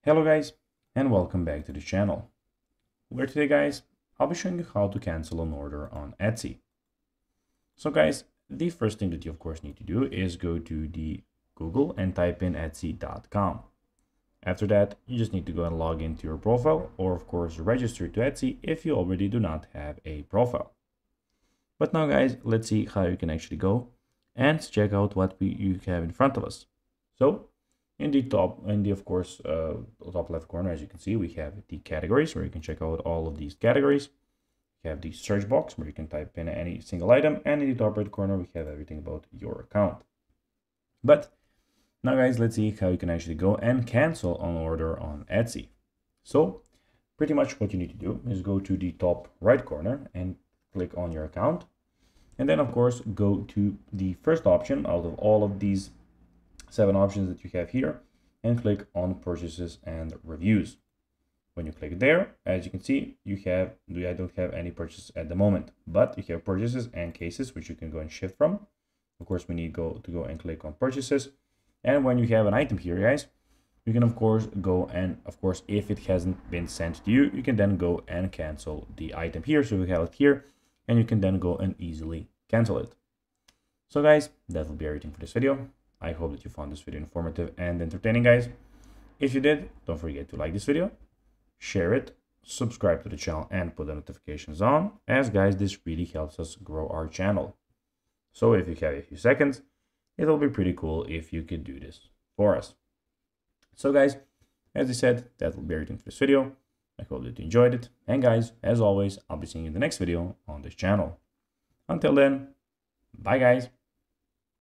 Hello guys, and welcome back to the channel, where today guys, I'll be showing you how to cancel an order on Etsy. So guys, the first thing that you of course need to do is go to the Google and type in etsy.com. After that, you just need to go and log into your profile, or of course register to Etsy if you already do not have a profile. But now guys, let's see how you can actually go and check out what you have in front of us. So in the top left corner, as you can see, we have the categories where you can check out all of these categories. We have the search box where you can type in any single item, and in the top right corner we have everything about your account. But now guys, let's see how you can actually go and cancel an order on Etsy. So pretty much what you need to do is go to the top right corner and click on your account, and then of course go to the first option out of all of these 7 options that you have here and click on purchases and reviews. When you click there, as you can see, I don't have any purchases at the moment, but you have purchases and cases which you can go and shift from. Of course, we need to go and click on purchases. And when you have an item here, guys, you can of course go and if it hasn't been sent to you, you can then go and cancel the item here. So we have it here and you can then go and easily cancel it. So guys, that will be everything for this video. I hope that you found this video informative and entertaining, guys. If you did, don't forget to like this video, share it, subscribe to the channel, and put the notifications on, as guys, this really helps us grow our channel. So if you have a few seconds, it'll be pretty cool if you could do this for us. So guys, as I said, that will be everything for this video. I hope that you enjoyed it. And guys, as always, I'll be seeing you in the next video on this channel. Until then, bye guys.